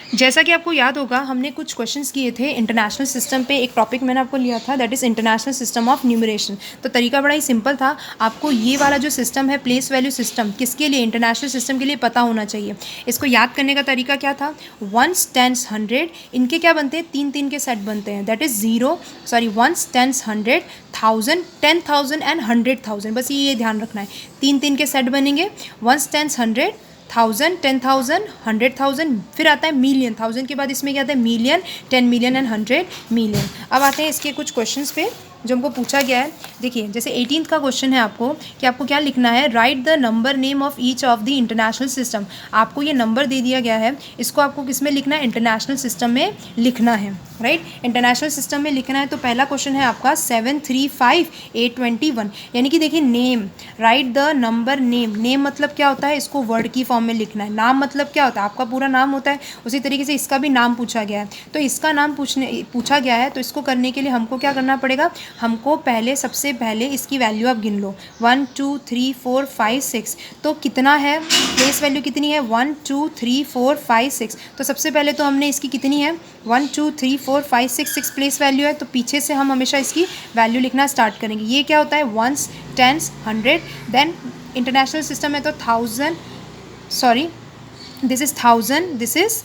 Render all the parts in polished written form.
जैसा कि आपको याद होगा हमने कुछ क्वेश्चंस किए थे इंटरनेशनल सिस्टम पे। एक टॉपिक मैंने आपको लिया था that is international system of numeration. तो तरीका बड़ा ही सिंपल था, आपको ये वाला जो सिस्टम है प्लेस वैल्यू सिस्टम किसके लिए, इंटरनेशनल सिस्टम के लिए पता होना चाहिए। इसको याद करने का तरीका क्या था, वंस टेंस हंड्रेड, इनके क्या बनते हैं, तीन तीन के सेट बनते हैं that is once tens hundred, thousand, 10,000 and 100,000। बस ये ध्यान रखना है, तीन तीन के सेट बनेंगे। वंस टेंस हंड्रेड, 1000, 10,000, 100,000, फिर आता है मिलियन। 1000 के बाद इसमें क्या आता है, मिलियन, 10 मिलियन एंड 100 मिलियन। अब आते हैं इसके कुछ क्वेश्चंस पे जो हमको पूछा गया है। देखिए जैसे 18th का क्वेश्चन है आपको कि आपको क्या लिखना है, right the number name of each of the international system. आपको ये नंबर दे दिया गया है, इसको आपको किस में लिखना है, इंटरनेशनल सिस्टम में लिखना है। राइट, इंटरनेशनल सिस्टम में लिखना है। तो पहला क्वेश्चन है आपका 735,821, यानी कि देखिए name, right the number name. Name मतलब क्या होता है, इसको वर्ड की फॉर्म में लिखना है। नाम मतलब क्या होता है, आपका पूरा नाम होता है। उसी तरीके से इसका भी नाम पूछा गया है, तो इसका नाम पूछा गया है। तो इसको करने के लिए हमको क्या करना पड़ेगा, हमको सबसे पहले इसकी वैल्यू आप गिन लो, 1 2 3 4 5 6। तो कितना है, प्लेस वैल्यू कितनी है, 1 2 3 4 5 6। तो सबसे पहले तो हमने इसकी कितनी है, 1 2 3 4 5 6, 6 प्लेस वैल्यू है। तो पीछे से हम हमेशा इसकी वैल्यू लिखना स्टार्ट करेंगे। ये क्या होता है, ones, tens, hundred, then international system है तो 1000, this is 1000, this is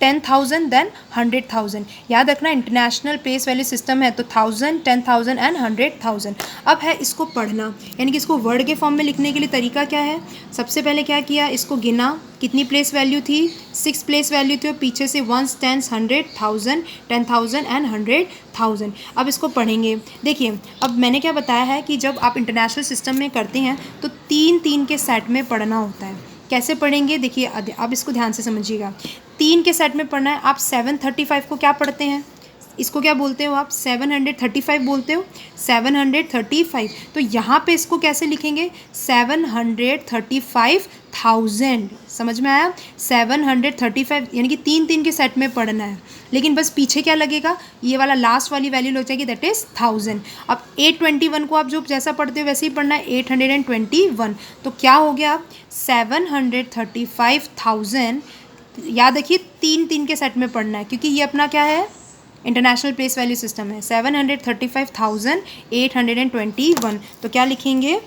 10,000, then 100,000। याद रखना इंटरनेशनल प्लेस वैल्यू सिस्टम है तो 1000, 10,000 एंड 100,000। अब है इसको पढ़ना, यानी कि इसको वर्ड के फॉर्म में लिखने के लिए तरीका क्या है, सबसे पहले क्या किया, इसको गिना, कितनी प्लेस वैल्यू थी, 6 प्लेस वैल्यू थी, और पीछे से वंस, टेंस, 100, 1000, 10,000 एंड 100,000। अब इसको पढ़ेंगे। देखिए अब मैंने क्या बताया है कि जब आप इंटरनेशनल सिस्टम में करते हैं तो तीन तीन के सेट में पढ़ना होता है। कैसे पढ़ेंगे, देखिए अब इसको ध्यान से समझिएगा। तीन के सेट में पढ़ना है। आप 735 को क्या पढ़ते हैं, इसको क्या बोलते हो आप, 735 बोलते हो, 735। तो यहाँ पे इसको कैसे लिखेंगे, 735,000। समझ में आया, 735, यानी कि तीन तीन के सेट में पढ़ना है। लेकिन बस पीछे क्या लगेगा, ये वाला लास्ट वाली वैल्यू लग जाएगी दैट इज़ 1000। अब 821 को आप जो जैसा पढ़ते हो वैसे ही पढ़ना है, 821। तो क्या हो गया, 735,000। याद रखिए तीन तीन के सेट में पढ़ना है, क्योंकि ये अपना क्या है, इंटरनेशनल प्लेस वैल्यू सिस्टम है। 735,821। तो क्या लिखेंगे,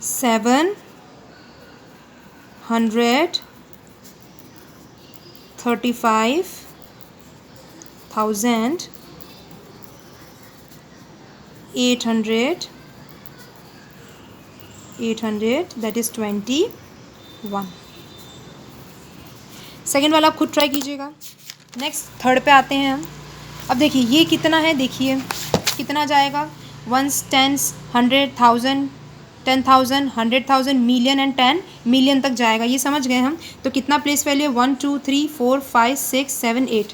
735,800, दैट इज़ 21। सेकेंड वाला आप खुद ट्राई कीजिएगा। नेक्स्ट थर्ड पे आते हैं हम। अब देखिए ये कितना है, देखिए कितना जाएगा, ones, tens, 100, 1000, 10,000, 100,000, million and 10 million तक जाएगा। ये समझ गए हम। तो कितना प्लेस वैल्यू है, 1 2 3 4 5 6 7 8,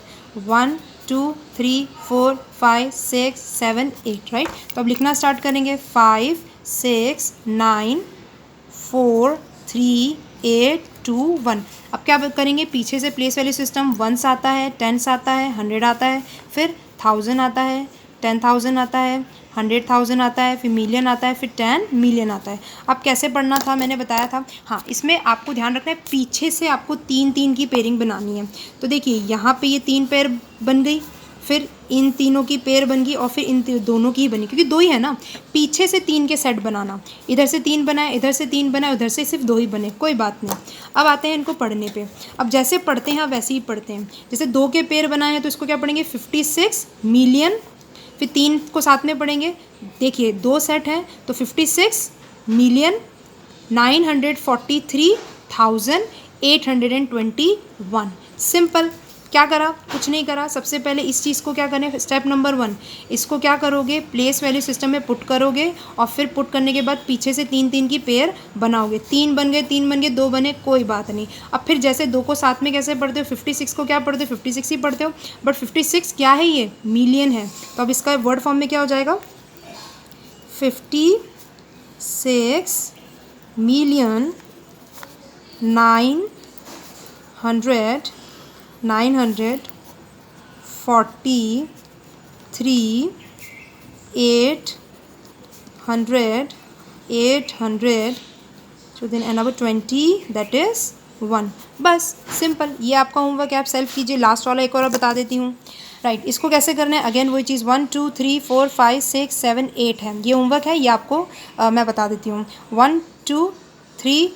1 2 3 4 5 6 7 8, राइट। तो अब लिखना स्टार्ट करेंगे, 5 6 9 4 3 8 2 1। अब क्या करेंगे, पीछे से प्लेस वैल्यू सिस्टम, वंस आता है, टेंस आता है, 100 आता है, फिर 1000 आता है, 10,000 आता है, 100,000 आता है, फिर मिलियन आता है, फिर 10 मिलियन आता है। अब कैसे पढ़ना था मैंने बताया था, हाँ इसमें आपको ध्यान रखना है, पीछे से आपको तीन तीन की पेयरिंग बनानी है। तो देखिए यहाँ पे ये तीन पेयर बन गई, फिर इन तीनों की पेयर बन गई, और फिर इन दोनों की ही बनी, क्योंकि दो ही है ना। पीछे से तीन के सेट बनाना, इधर से तीन बनाए, इधर से तीन बनाए, उधर से सिर्फ दो ही बने, कोई बात नहीं। अब आते हैं इनको पढ़ने पे। अब जैसे पढ़ते हैं वैसे ही पढ़ते हैं। जैसे दो के पेयर बनाए हैं तो इसको क्या पढ़ेंगे, 56 मिलियन, फिर तीन को साथ में पढ़ेंगे। देखिए दो सेट हैं तो 56 मिलियन 943,821। सिंपल। क्या करा, कुछ नहीं करा। सबसे पहले इस चीज़ को क्या करें, स्टेप नंबर 1, इसको क्या करोगे, प्लेस वैल्यू सिस्टम में पुट करोगे, और फिर पुट करने के बाद पीछे से तीन तीन की पेयर बनाओगे। तीन बन गए, तीन बन गए, दो बने, कोई बात नहीं। अब फिर जैसे दो को साथ में कैसे पढ़ते हो, 56 को क्या पढ़ते हो, 56 ही पढ़ते हो, बट 56 क्या है, ये मिलियन है। तो अब इसका वर्ड फॉर्म में क्या हो जाएगा, 56 million 943,800, so then another 20, that is 1। बस सिंपल, ये आपका होमवर्क है, आप सेल्फ कीजिए। लास्ट वाला एक और बता देती हूँ। राइट, इसको कैसे करना है, अगेन वही चीज़, 1 2 3 4 5 6 7 8 है, ये होमवर्क है, ये आपको मैं बता देती हूँ। 1 2 3